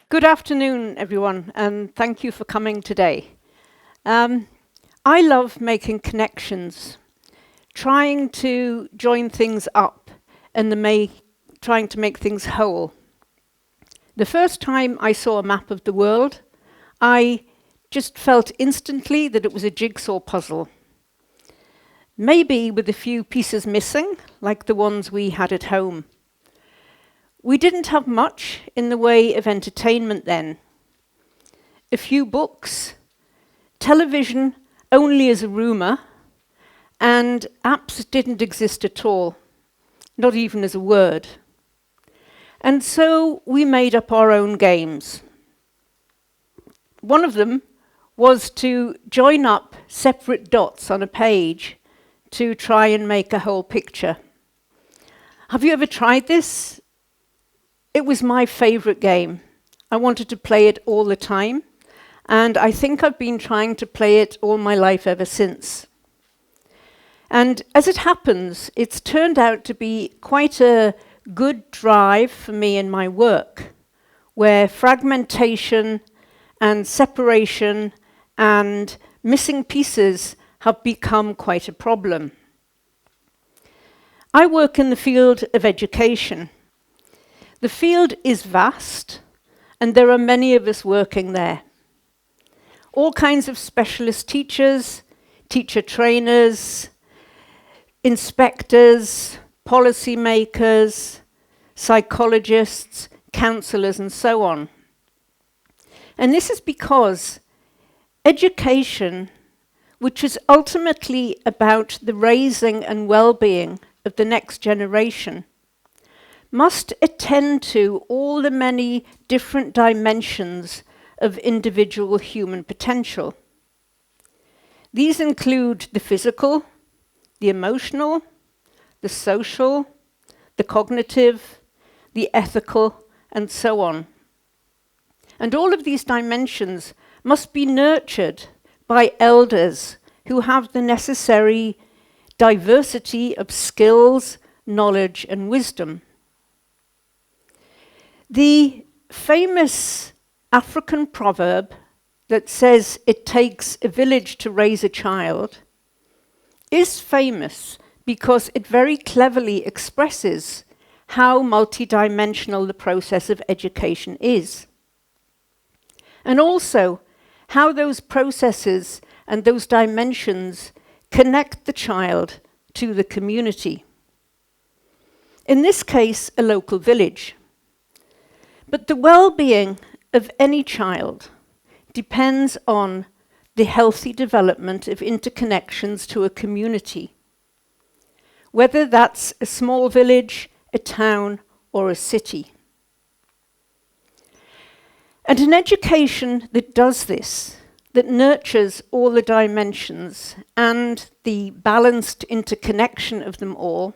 Good afternoon, everyone, and thank you for coming today. I love making connections, trying to join things up and trying to make things whole. The first time I saw a map of the world, I just felt instantly that it was a jigsaw puzzle. Maybe with a few pieces missing, like the ones we had at home. We didn't have much in the way of entertainment then. A few books, television only as a rumour, and apps didn't exist at all, not even as a word. And so we made up our own games. One of them was to join up separate dots on a page to try and make a whole picture. Have you ever tried this? It was my favourite game. I wanted to play it all the time, and I think I've been trying to play it all my life ever since. And as it happens, it's turned out to be quite a good drive for me in my work, where fragmentation and separation and missing pieces have become quite a problem. I work in the field of education. The field is vast, and there are many of us working there. All kinds of specialist teachers, teacher trainers, inspectors, policymakers, psychologists, counsellors, and so on. And this is because education, which is ultimately about the raising and well-being of the next generation, must attend to all the many different dimensions of individual human potential. These include the physical, the emotional, the social, the cognitive, the ethical, and so on. And all of these dimensions must be nurtured by elders who have the necessary diversity of skills, knowledge, and wisdom. The famous African proverb that says it takes a village to raise a child is famous because it very cleverly expresses how multidimensional the process of education is. And also how those processes and those dimensions connect the child to the community. In this case, a local village. But the well-being of any child depends on the healthy development of interconnections to a community, whether that's a small village, a town, or a city. And an education that does this, that nurtures all the dimensions and the balanced interconnection of them all,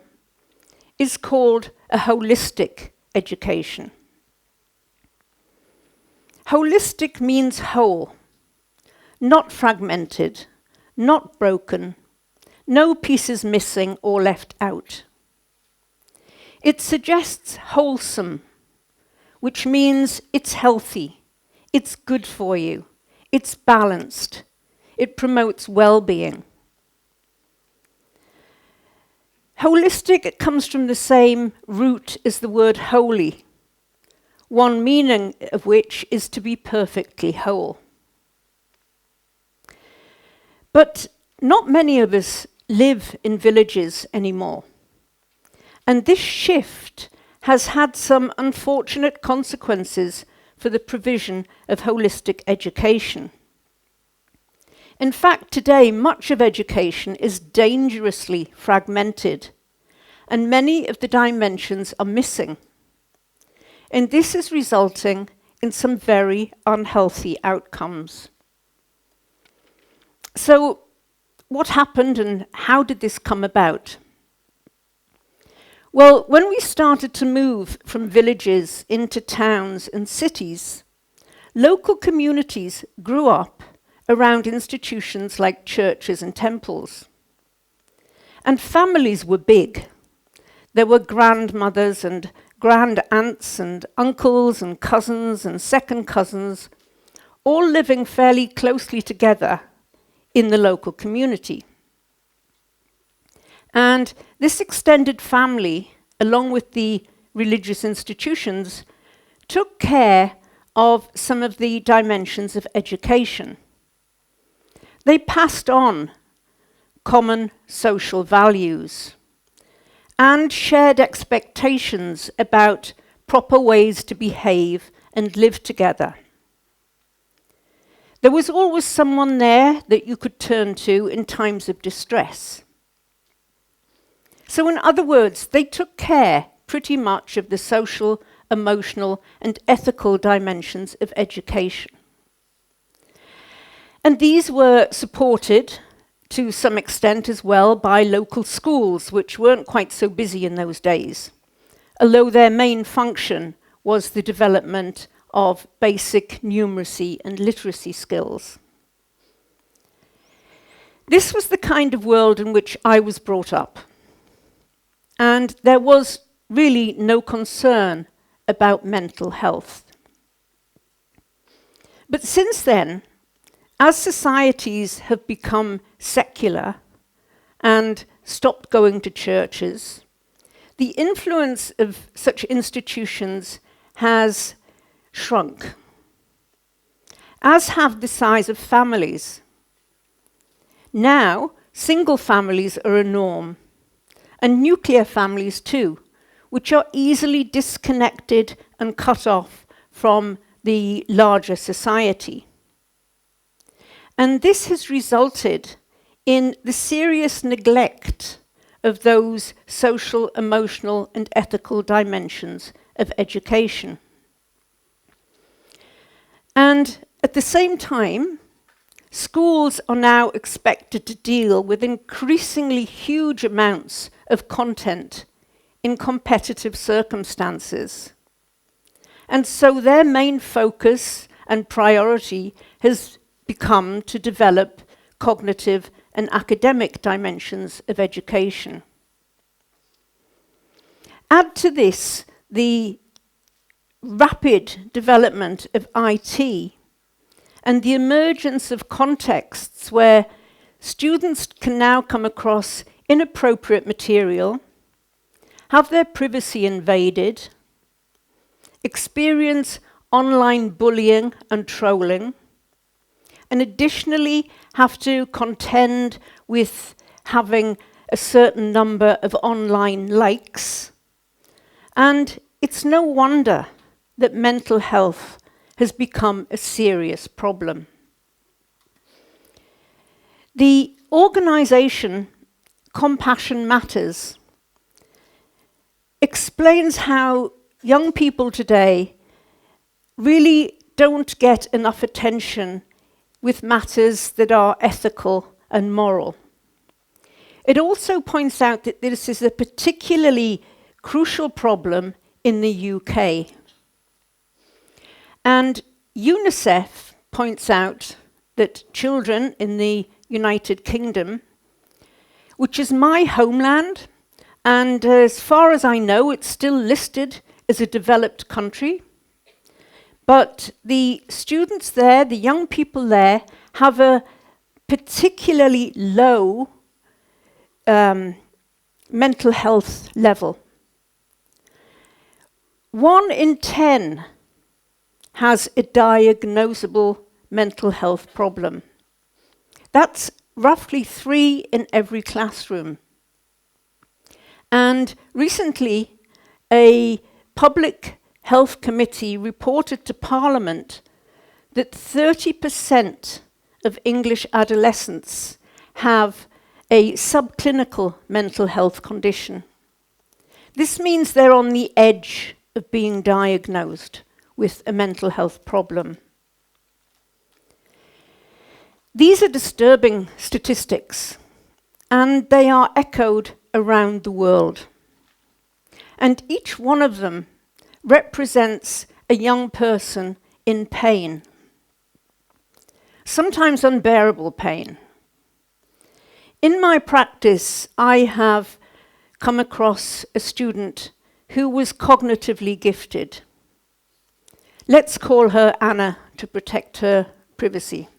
is called a holistic education. Holistic means whole, not fragmented, not broken, no pieces missing or left out. It suggests wholesome, which means it's healthy, it's good for you, it's balanced, it promotes well-being. Holistic comes from the same root as the word holy, one meaning of which is to be perfectly whole. But not many of us live in villages anymore. And this shift has had some unfortunate consequences for the provision of holistic education. In fact, today, much of education is dangerously fragmented, and many of the dimensions are missing. And this is resulting in some very unhealthy outcomes. So, what happened and how did this come about? Well, when we started to move from villages into towns and cities, local communities grew up around institutions like churches and temples. And families were big. There were grandmothers and grand aunts and uncles and cousins and second cousins, all living fairly closely together in the local community. And this extended family, along with the religious institutions, took care of some of the dimensions of education. They passed on common social values and shared expectations about proper ways to behave and live together. There was always someone there that you could turn to in times of distress. So in other words, they took care pretty much of the social, emotional, and ethical dimensions of education. And these were supported to some extent as well by local schools, which weren't quite so busy in those days, although their main function was the development of basic numeracy and literacy skills. This was the kind of world in which I was brought up, and there was really no concern about mental health. But since then, as societies have become secular and stopped going to churches, the influence of such institutions has shrunk, as have the size of families. Now, single families are a norm, and nuclear families too, which are easily disconnected and cut off from the larger society. And this has resulted in the serious neglect of those social, emotional, and ethical dimensions of education. And at the same time, schools are now expected to deal with increasingly huge amounts of content in competitive circumstances. And so their main focus and priority has become to develop cognitive and academic dimensions of education. Add to this the rapid development of IT and the emergence of contexts where students can now come across inappropriate material, have their privacy invaded, experience online bullying and trolling, and additionally have to contend with having a certain number of online likes. And it's no wonder that mental health has become a serious problem. The organization Compassion Matters explains how young people today really don't get enough attention with matters that are ethical and moral. It also points out that this is a particularly crucial problem in the UK. And UNICEF points out that children in the United Kingdom, which is my homeland, and as far as I know, it's still listed as a developed country, but the students there, the young people there, have a particularly low mental health level. 1 in 10 has a diagnosable mental health problem. That's roughly 3 in every classroom. And recently, a public health committee reported to Parliament that 30% of English adolescents have a subclinical mental health condition. This means they're on the edge of being diagnosed with a mental health problem. These are disturbing statistics, and they are echoed around the world. And each one of them represents a young person in pain, sometimes unbearable pain. In my practice, I have come across a student who was cognitively gifted. Let's call her Anna to protect her privacy.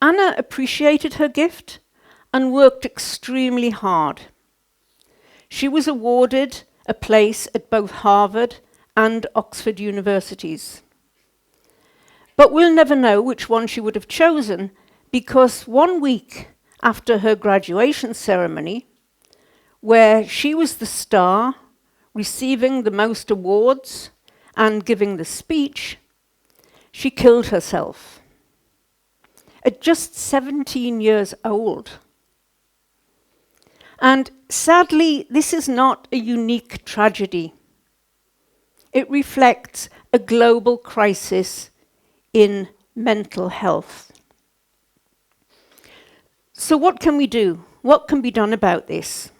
Anna appreciated her gift and worked extremely hard. She was awarded a place at both Harvard and Oxford universities. But we'll never know which one she would have chosen, because 1 week after her graduation ceremony, where she was the star, receiving the most awards and giving the speech, she killed herself at just 17 years old. And sadly, this is not a unique tragedy. It reflects a global crisis in mental health. So what can we do? What can be done about this?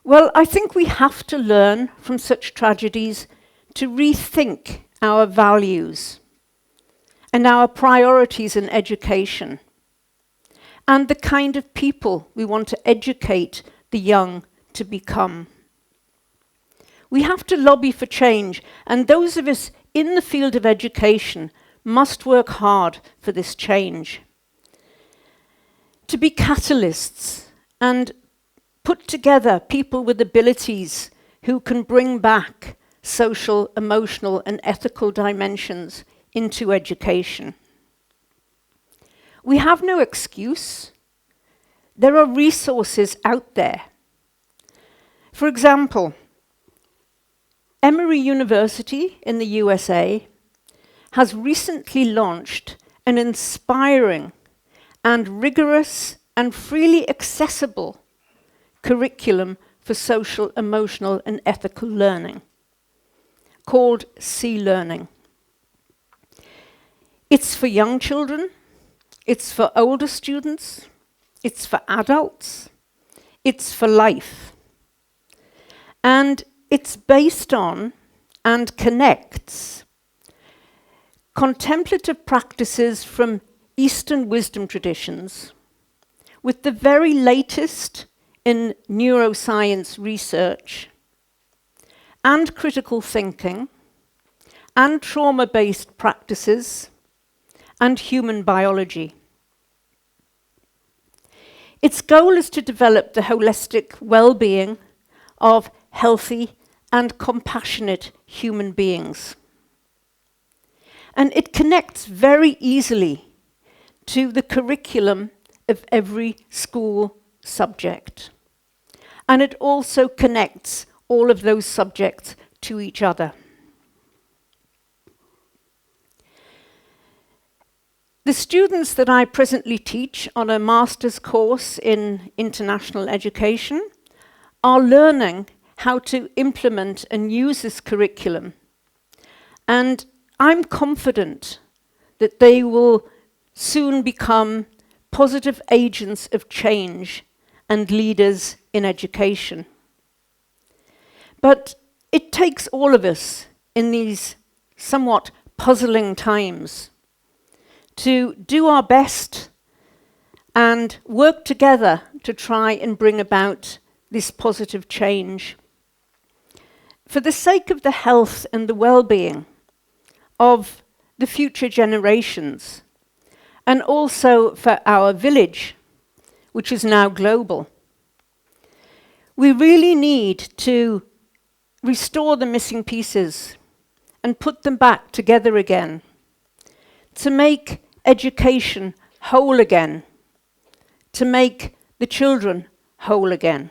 Well, I think we have to learn from such tragedies to rethink our values and our priorities in education, and the kind of people we want to educate the young to become. We have to lobby for change, and those of us in the field of education must work hard for this change. To be catalysts and put together people with abilities who can bring back social, emotional, and ethical dimensions into education. We have no excuse. There are resources out there. For example, Emory University in the USA has recently launched an inspiring and rigorous and freely accessible curriculum for social, emotional, and ethical learning called C-Learning. It's for young children, it's for older students, it's for adults, it's for life. And it's based on and connects contemplative practices from Eastern wisdom traditions with the very latest in neuroscience research and critical thinking and trauma-based practices and human biology. Its goal is to develop the holistic well-being of healthy and compassionate human beings. And it connects very easily to the curriculum of every school subject. And it also connects all of those subjects to each other. The students that I presently teach on a master's course in international education are learning how to implement and use this curriculum. And I'm confident that they will soon become positive agents of change and leaders in education. But it takes all of us in these somewhat puzzling times to do our best and work together to try and bring about this positive change. For the sake of the health and the well-being of the future generations, and also for our village, which is now global, we really need to restore the missing pieces and put them back together again, to make education whole again, to make the children whole again.